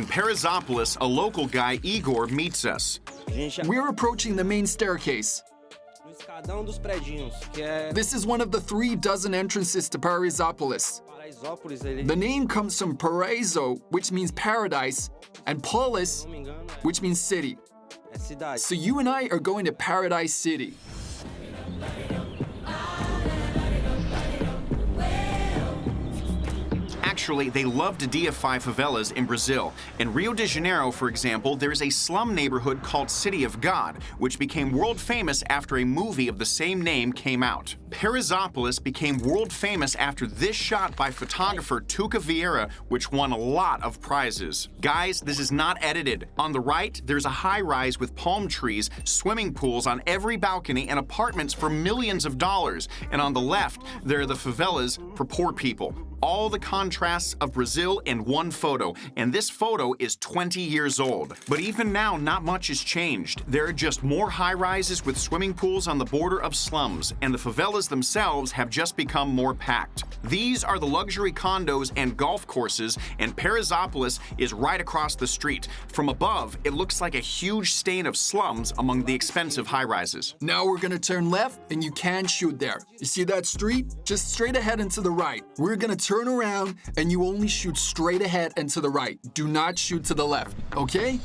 Paraisópolis, a local guy, Igor, meets us. We're approaching the main staircase. This is one of the 3 entrances to Paraisopolis. The name comes from Paraiso, which means paradise, and polis, which means city. So you and I are going to Paradise City. Actually, they love to deify favelas in Brazil. In Rio de Janeiro, for example, there's a slum neighborhood called City of God, which became world famous after a movie of the same name came out. Paraisópolis became world famous after this shot by photographer Tuca Vieira, which won a lot of prizes. Guys, this is not edited. On the right, there's a high-rise with palm trees, swimming pools on every balcony, and apartments for millions of dollars. And on the left, there are the favelas for poor people. All the contrasts of Brazil in one photo, and this photo is 20 years old. But even now, not much has changed. There are just more high-rises with swimming pools on the border of slums, and the favelas themselves have just become more packed. These are the luxury condos and golf courses, and Paraisópolis is right across the street. From above, it looks like a huge stain of slums among the expensive high-rises. Now we're gonna turn left, and you can't shoot there. You see that street? Just straight ahead and to the right. We're gonna turn around, and you only shoot straight ahead and to the right. Do not shoot to the left, okay?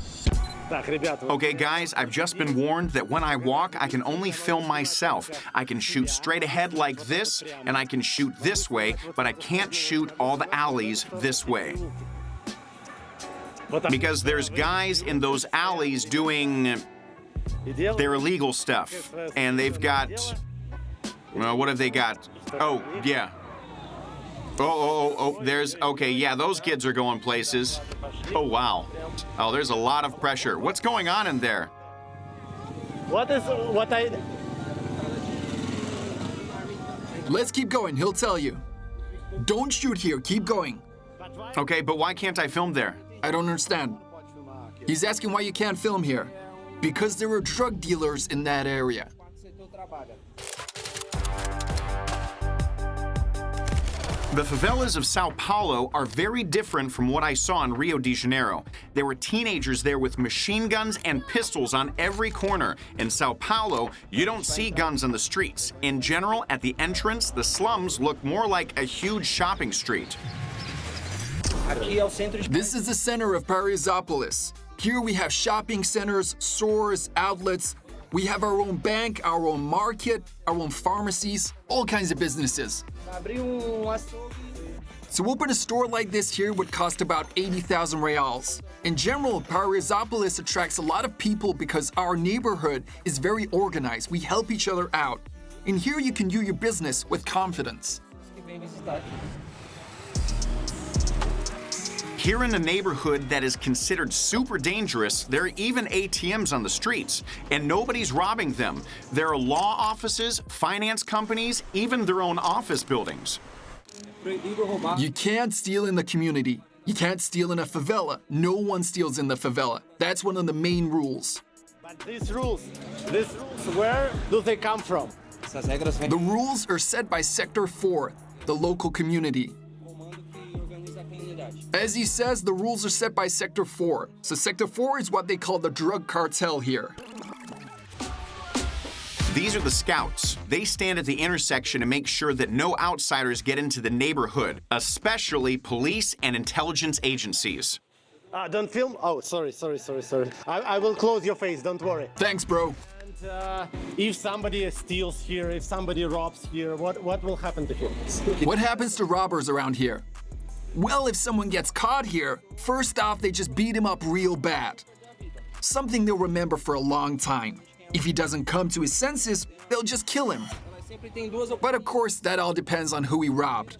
Okay, guys, I've just been warned that when I walk, I can only film myself. I can shoot straight ahead like this, and I can shoot this way, but I can't shoot all the alleys this way. Because there's guys in those alleys doing their illegal stuff. And they've got, well, what have they got? Oh, yeah. There's, okay, yeah, those kids are going places. Oh, wow. Oh, there's a lot of pressure. What's going on in there? Let's keep going, he'll tell you. Don't shoot here, keep going. Okay, but why can't I film there? I don't understand. He's asking why you can't film here. Because there are drug dealers in that area. The favelas of Sao Paulo are very different from what I saw in Rio de Janeiro. There were teenagers there with machine guns and pistols on every corner. In Sao Paulo, you don't see guns on the streets. In general, at the entrance, the slums look more like a huge shopping street. This is the center of Paraisopolis. Here we have shopping centers, stores, outlets. We have our own bank, our own market, our own pharmacies, all kinds of businesses. To open a store like this here would cost about 80,000 reals. In general, Paraisopolis attracts a lot of people because our neighborhood is very organized. We help each other out. And here you can do your business with confidence. Here in a neighborhood that is considered super dangerous, there are even ATMs on the streets, and nobody's robbing them. There are law offices, finance companies, even their own office buildings. You can't steal in the community. You can't steal in a favela. No one steals in the favela. That's one of the main rules. But these rules, where do they come from? The rules are set by Sector 4, the local community. As he says, the rules are set by Sector 4. So Sector 4 is what they call the drug cartel here. These are the scouts. They stand at the intersection to make sure that no outsiders get into the neighborhood, especially police and intelligence agencies. Don't film? Oh, sorry. I will close your face, don't worry. Thanks, bro. And if somebody steals here, if somebody robs here, what will happen to him? What happens to robbers around here? Well, if someone gets caught here, first off, they just beat him up real bad. Something they'll remember for a long time. If he doesn't come to his senses, they'll just kill him. But of course, that all depends on who he robbed.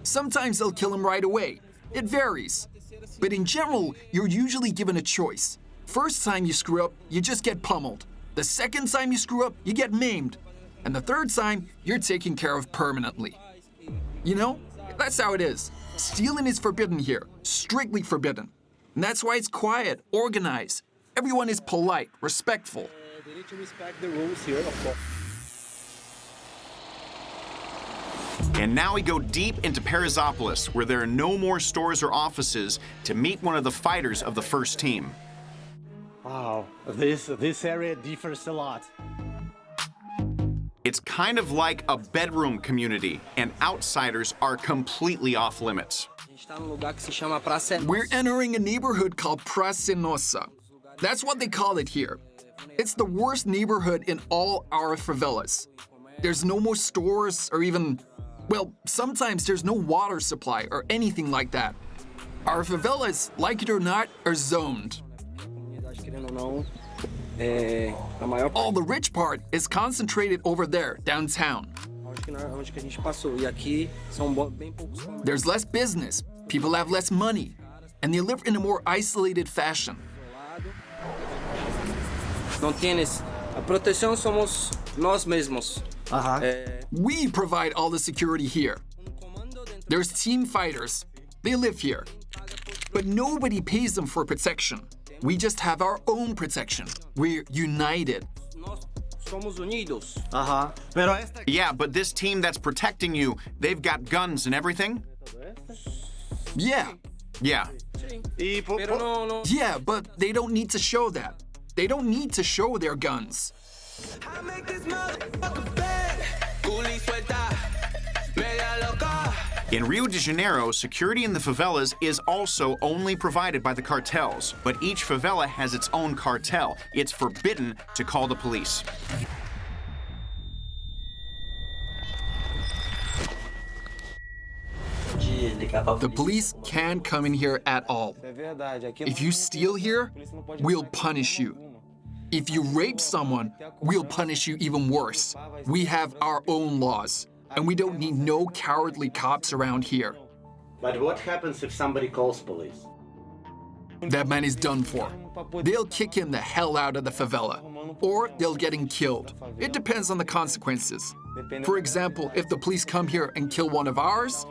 Sometimes they'll kill him right away. It varies. But in general, you're usually given a choice. First time you screw up, you just get pummeled. The second time you screw up, you get maimed. And the third time, you're taken care of permanently. You know? That's how it is. Stealing is forbidden here, strictly forbidden. And that's why it's quiet, organized. Everyone is polite, respectful. They need to respect the rules here, of course. And now we go deep into Paraisopolis, where there are no more stores or offices, to meet one of the fighters of the first team. Wow, this area differs a lot. It's kind of like a bedroom community, and outsiders are completely off limits. We're entering a neighborhood called Praça. That's what they call it here. It's the worst neighborhood in all our favelas. There's no more stores or even, well, sometimes there's no water supply or anything like that. Our favelas, like it or not, are zoned. All the rich part is concentrated over there, downtown. There's less business, people have less money, and they live in a more isolated fashion. Não tienes. A proteção somos nós mesmos. We provide all the security here. There's team fighters. They live here. But nobody pays them for protection. We just have our own protection. We're united. Nós somos unidos. Pero esta... Yeah, but this team that's protecting you, they've got guns and everything? Yeah. Yeah. Pero no. Yeah, but they don't need to show that. They don't need to show their guns. In Rio de Janeiro, security in the favelas is also only provided by the cartels, but each favela has its own cartel. It's forbidden to call the police. The police can't come in here at all. If you steal here, we'll punish you. If you rape someone, we'll punish you even worse. We have our own laws, and we don't need no cowardly cops around here. But what happens if somebody calls police? That man is done for. They'll kick him the hell out of the favela, or they'll get him killed. It depends on the consequences. For example, if the police come here and kill one of ours,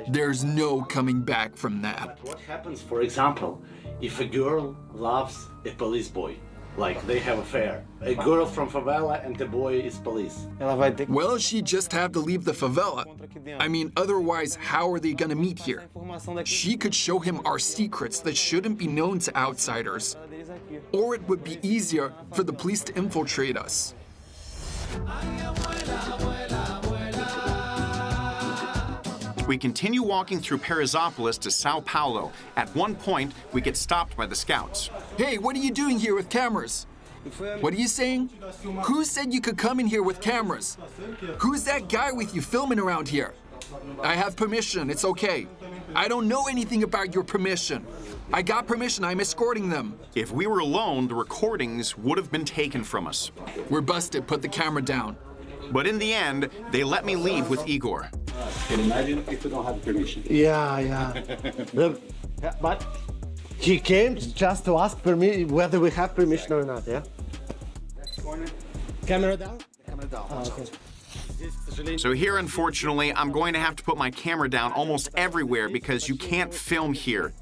there's no coming back from that. What happens, for example, if a girl loves a police boy? Like they have an affair. A girl from favela and the boy is police. Well, she'd just have to leave the favela. I mean, otherwise, how are they gonna meet here? She could show him our secrets that shouldn't be known to outsiders. Or it would be easier for the police to infiltrate us. We continue walking through Paraisopolis to Sao Paulo. At one point, we get stopped by the scouts. Hey, what are you doing here with cameras? What are you saying? Who said you could come in here with cameras? Who's that guy with you filming around here? I have permission, it's okay. I don't know anything about your permission. I got permission, I'm escorting them. If we were alone, the recordings would have been taken from us. We're busted, put the camera down. But in the end, they let me leave with Igor. Can imagine if you don't have permission. Yeah. But he came just to ask whether we have permission or not, yeah? Camera down? Camera down. Okay. So here, unfortunately, I'm going to have to put my camera down almost everywhere because you can't film here.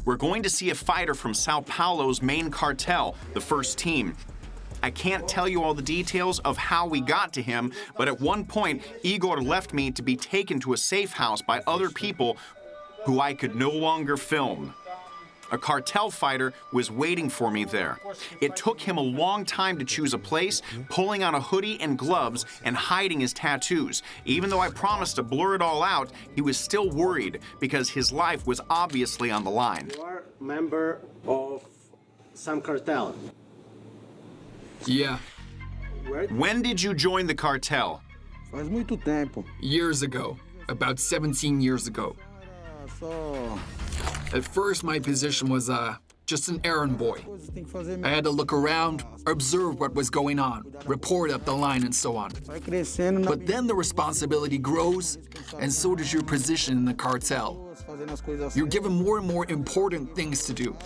We're going to see a fighter from Sao Paulo's main cartel, the first team. I can't tell you all the details of how we got to him, but at one point, Igor left me to be taken to a safe house by other people who I could no longer film. A cartel fighter was waiting for me there. It took him a long time to choose a place, pulling on a hoodie and gloves and hiding his tattoos. Even though I promised to blur it all out, he was still worried because his life was obviously on the line. You are a member of some cartel. Yeah, When did you join the cartel? Faz muito tempo. years ago, about 17 years ago. Só At first, my position was just an errand boy. coisas tem que fazer I had to look around, observe what was going on, report up the line, and so on. Vai crescendo na But then the responsibility grows, and so does your position in the cartel. fazendo as coisas You're given more and more important things to do.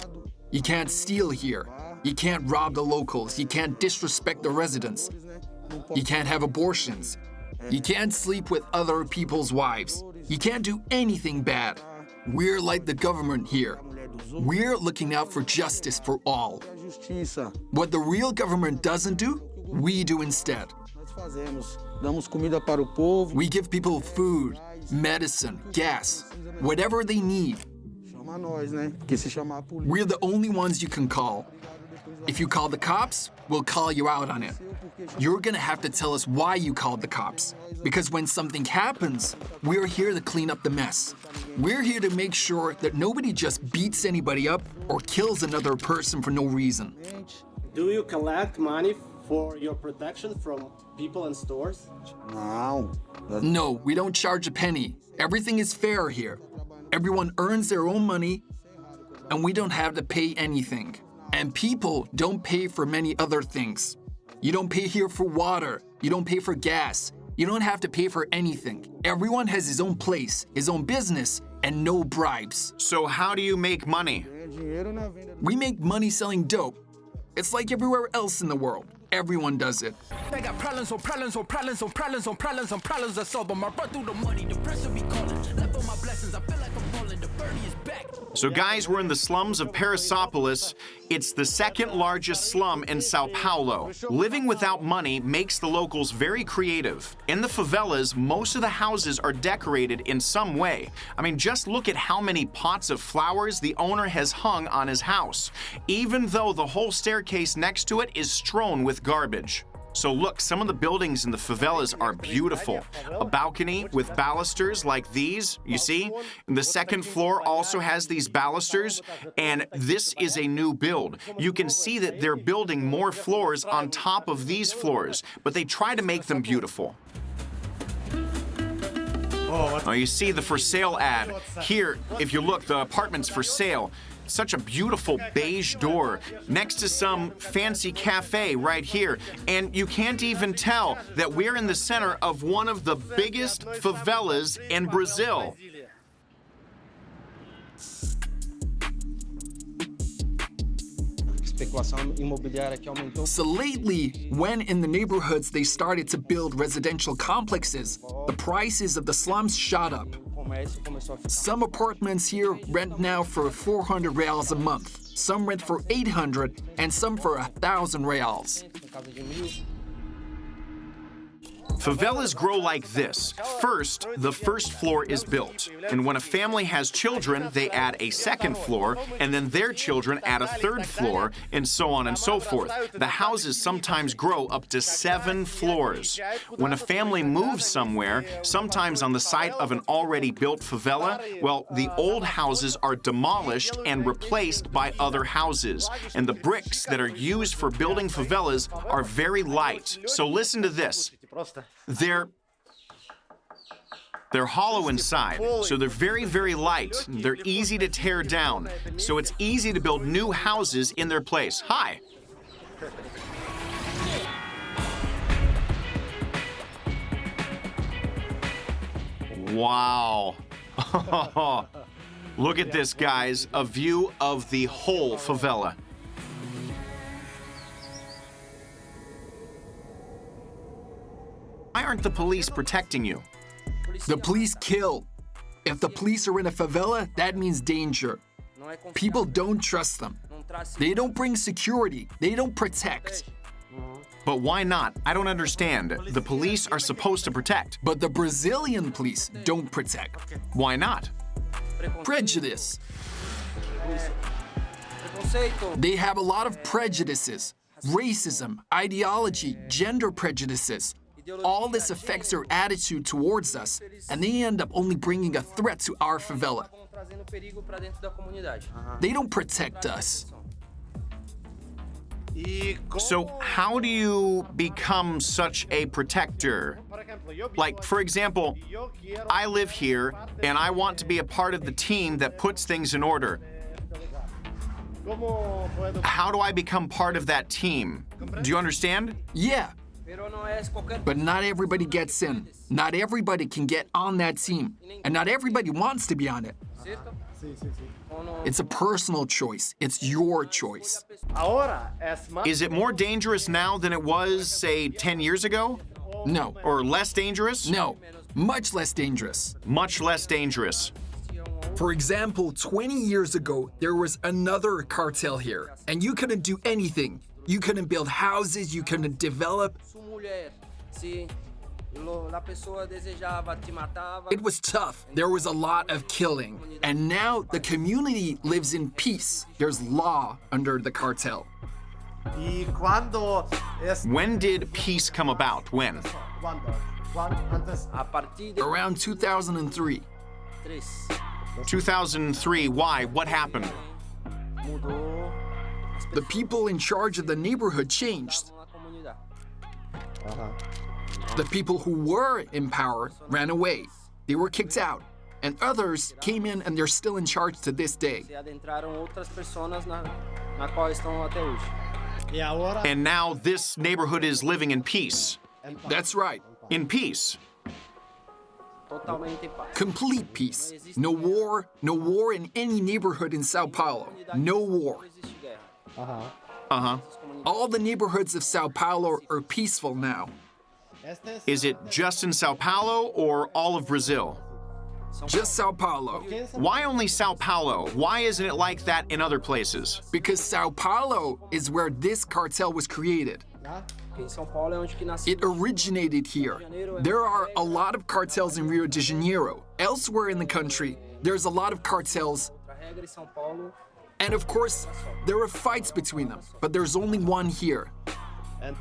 You can't steal here. You can't rob the locals. You can't disrespect the residents. You can't have abortions. You can't sleep with other people's wives. You can't do anything bad. We're like the government here. We're looking out for justice for all. justiça. What the real government doesn't do, we do instead. Nós fazemos. Damos comida para o povo. We give people food, medicine, gas, whatever they need. Chama nós, né? Que se chamar a polícia. We're the only ones you can call. If you call the cops, we'll call you out on it. You're gonna have to tell us why you called the cops. Because when something happens, we're here to clean up the mess. We're here to make sure that nobody just beats anybody up or kills another person for no reason. Do you collect money for your protection from people and stores? Não. No, we don't charge a penny. Everything is fair here. Everyone earns their own money, and we don't have to pay anything. And people don't pay for many other things. You don't pay here for water. You don't pay for gas. You don't have to pay for anything. Everyone has his own place, his own business, and no bribes. So how do you make money? Dinheiro na venda. We make money selling dope. It's like everywhere else in the world. Everyone does it. They got problems on problems on problems on problems on problems on problems I solve them. I run through the money, the pressure be calling. Left on my blessings, I feel like I'm falling. The birdie is back. So guys, we're in the slums of Paraisopolis. It's the second largest slum in Sao Paulo. Living without money makes the locals very creative. In the favelas, most of the houses are decorated in some way. I mean, just look at how many pots of flowers the owner has hung on his house, even though the whole staircase next to it is strewn with garbage. So look, some of the buildings in the favelas are beautiful. A balcony with balusters like these, you see? The second floor also has these balusters, and this is a new build. You can see that they're building more floors on top of these floors, but they try to make them beautiful. Oh, you see the for sale ad. Here, if you look, the apartment's for sale. Such a beautiful beige door next to some fancy cafe right here. And you can't even tell that we're in the center of one of the biggest favelas in Brazil. Especulação imobiliária que aumentou. So lately, when in the neighborhoods they started to build residential complexes, the prices of the slums shot up. Comércio começou a ficar. Some apartments here rent now for 400 reals a month. Some rent for 800 and some for 1,000 reals. Casa de 1.000. Favelas grow like this. First, the first floor is built. And when a family has children, they add a second floor, and then their children add a third floor, and so on and so forth. The houses sometimes grow up to 7 floors. When a family moves somewhere, sometimes on the site of an already built favela, well, the old houses are demolished and replaced by other houses. And the bricks that are used for building favelas are very light. So listen to this. They're hollow inside, so they're very, very light. They're easy to tear down, so it's easy to build new houses in their place. Hi. Wow. Look at this, guys. A view of the whole favela. Why aren't the police protecting you? The police kill. If the police are in a favela, that means danger. People don't trust them. They don't bring security. They don't protect. But why not? I don't understand. The police are supposed to protect. But the Brazilian police don't protect. Why not? Prejudice. Preconceito. They have a lot of prejudices. Racism, ideology, gender prejudices. All this affects their attitude towards us, and they end up only bringing a threat to our favela. Trazendo perigo para dentro da comunidade. They don't protect us. So how do you become such a protector? Like, for example, I live here and I want to be a part of the team that puts things in order. How do I become part of that team? Do you understand? Yeah, Pero não é qualquer but not everybody gets in. Not everybody can get on that team, and not everybody wants to be on it. certo? Ou não- It's a personal choice. It's your choice. Is it more dangerous now than it was, say, 10 years ago? No, Or less dangerous? no, much less dangerous. Much less dangerous. For example, 20 years ago, there was another cartel here, and you couldn't do anything. You couldn't build houses, you couldn't develop. Sua mulher se A pessoa desejava, te matava. It was tough. There was a lot of killing. And now the community lives in peace. There's law under the cartel. E quando When did peace come about? When? antes A partir de Around 2003. 2003. Why? What happened? mudou The people in charge of the neighborhood changed. a comunidade. The people who were in power ran away. They were kicked out. And others came in and they're still in charge to this day. Se adentraram outras pessoas na qual estão até hoje. E agora, And now this neighborhood is living in peace. That's right. In peace. Totalmente em paz. Complete peace. No war in any neighborhood in Sao Paulo. No war. Não existe guerra. Uh-huh. All the neighborhoods of Sao Paulo are peaceful now. Is it just in Sao Paulo or all of Brazil? Just Sao Paulo. Why only Sao Paulo? Why isn't it like that in other places? Because Sao Paulo is where this cartel was created. Porque em São Paulo é onde que nasceu. It originated here. There are a lot of cartels in Rio de Janeiro. Elsewhere in the country, there's a lot of cartels. A regra em São Paulo And of course, there are fights between them. But there's only one here.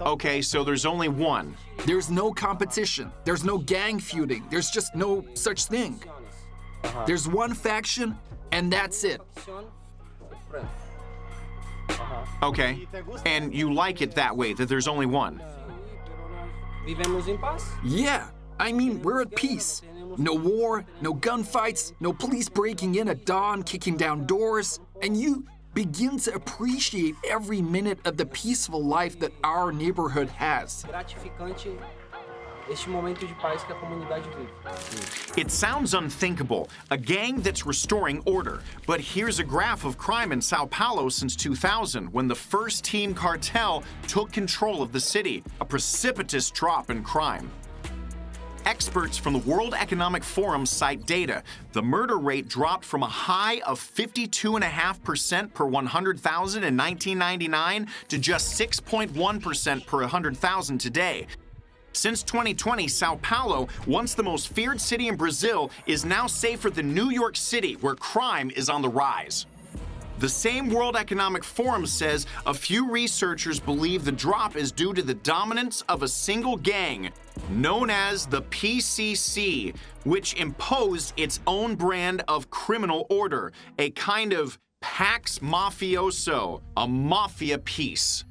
Okay, so there's only one. There's no competition. There's no gang feuding. There's just no such thing. There's one faction, and that's it. funciona. Pronto. Okay. And you like it that way, that there's only one. Vivemos em paz. Yeah, I mean, we're at peace. No war, no gunfights, no police breaking in at dawn, kicking down doors. And you begin to appreciate every minute of the peaceful life that our neighborhood has. Gratificante este momento de paz que a comunidade vive. It sounds unthinkable, a gang that's restoring order. But here's a graph of crime in Sao Paulo since 2000, when the first team cartel took control of the city. A precipitous drop in crime. Experts from the World Economic Forum cite data. The murder rate dropped from a high of 52.5% per 100,000 in 1999 to just 6.1% per 100,000 today. Since 2020, Sao Paulo, once the most feared city in Brazil, is now safer than New York City, where crime is on the rise. The same World Economic Forum says a few researchers believe the drop is due to the dominance of a single gang known as the PCC, which imposed its own brand of criminal order, a kind of Pax Mafioso, a mafia piece.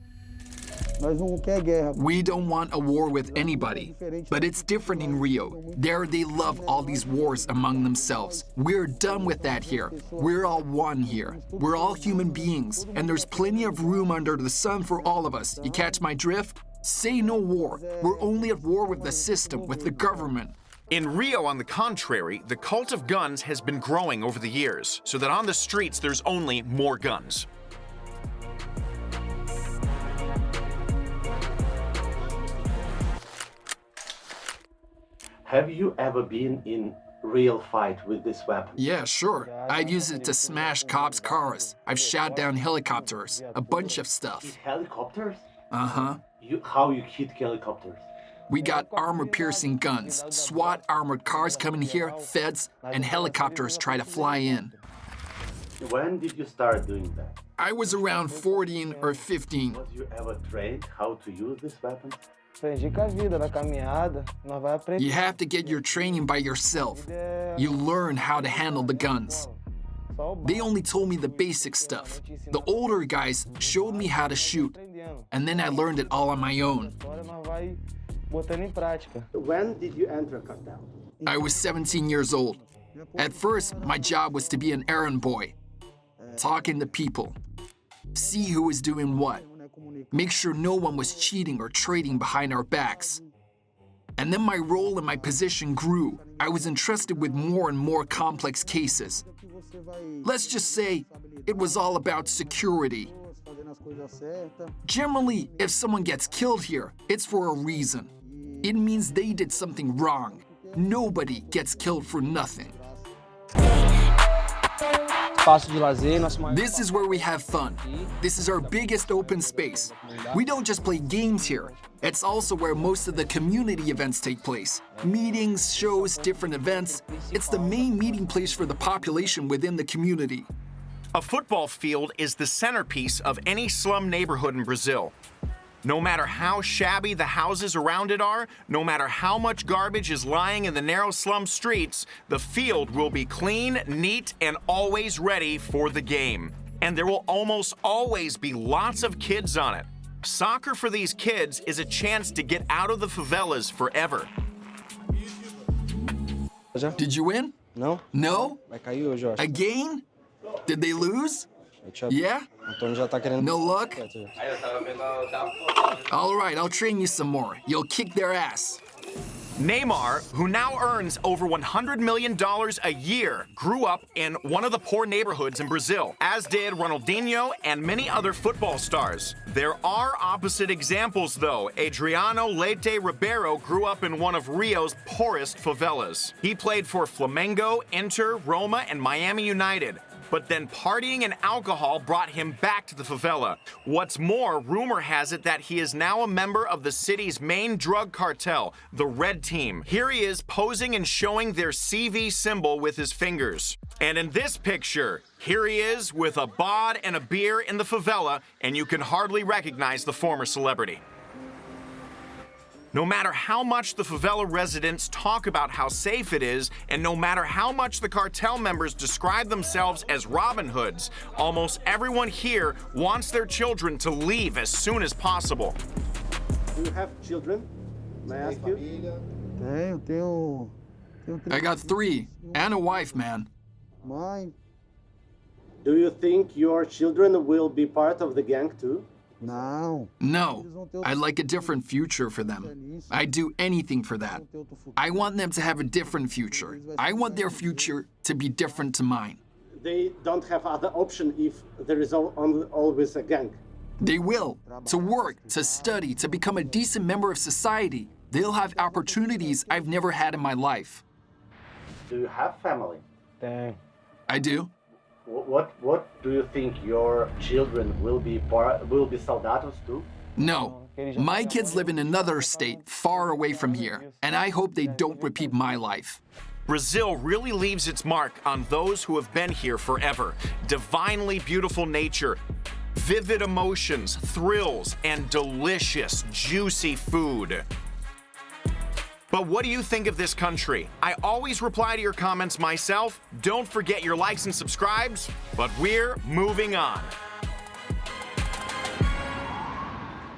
Nós não quer guerra. We don't want a war with anybody. But it's different in Rio. There they love all these wars among themselves. We're done with that here. We're all one here. We're all human beings. And there's plenty of room under the sun for all of us. You catch my drift? Say no war. We're only at war with the system, with the government. In Rio, on the contrary, the cult of guns has been growing over the years, so that on the streets there's only more guns. Have you ever been in real fight with this weapon? Yeah, sure. I've used it to smash cops' cars. I've shot down helicopters. A bunch of stuff. Helicopters? Uh-huh. How you hit helicopters? We got armor-piercing guns, SWAT armored cars come in here, feds, and helicopters try to fly in. When did you start doing that? I was around 14 or 15. Was you ever trained how to use this weapon? Aprendi com a vida, na caminhada, nós vai aprender. You have to get your training by yourself. You learn how to handle the guns. They only told me the basic stuff. The older guys showed me how to shoot, and then I learned it all on my own. Agora nós vai botando em prática. when did you enter Cartel? I was 17 years old. At first, my job was to be an errand boy, talking to people, see who was doing what, make sure no one was cheating or trading behind our backs. And then my role and my position grew. I was entrusted with more and more complex cases. Let's just say it was all about security. Fazendo as coisas certas. Generally, if someone gets killed here, it's for a reason. It means they did something wrong. Nobody gets killed for nothing. Espaço de lazer, nosso maior This is where we have fun. This is our biggest open space. We don't just play games here. It's also where most of the community events take place. Meetings, shows, different events. It's the main meeting place for the population within the community. A football field is the centerpiece of any slum neighborhood in Brazil. No matter how shabby the houses around it are, no matter how much garbage is lying in the narrow slum streets, the field will be clean, neat, and always ready for the game. And there will almost always be lots of kids on it. Soccer for these kids is a chance to get out of the favelas forever. Did you win? Não? No? Vai cair hoje, eu acho. Again? Did they lose? Yeah? Antônio já tá querendo... No luck? All right, I'll train you some more. You'll kick their ass. Neymar, who now earns over $100 million a year, grew up in one of the poor neighborhoods in Brazil, as did Ronaldinho and many other football stars. There are opposite examples, though. Adriano Leite Ribeiro grew up in one of Rio's poorest favelas. He played for Flamengo, Inter, Roma, and Miami United. But then partying and alcohol brought him back to the favela. What's more, rumor has it that he is now a member of the city's main drug cartel, the Red Team. Here he is posing and showing their CV symbol with his fingers. And in this picture, here he is with a bod and a beer in the favela, and you can hardly recognize the former celebrity. No matter how much the favela residents talk about how safe it is, and no matter how much the cartel members describe themselves as Robin Hoods, almost everyone here wants their children to leave as soon as possible. Do you have children? May I ask you? Tenho I got 3 and a wife, man. mãe. Do you think your children will be part of the gang too? Não. No, I'd like a different future for them. I'd do anything for that. I want them to have a different future. I want their future to be different to mine. They don't have other option if there is always a gang. They will, to work, to study, to become a decent member of society. They'll have opportunities I've never had in my life. Do you have family? Tenho. I do. What do you think your children will be soldados too? No, my kids live in another state far away from here, and I hope they don't repeat my life. Brazil really leaves its mark on those who have been here forever. Divinely beautiful nature, vivid emotions, thrills, and delicious, juicy food. But what do you think of this country? I always reply to your comments myself. Don't forget your likes and subscribes, but we're moving on.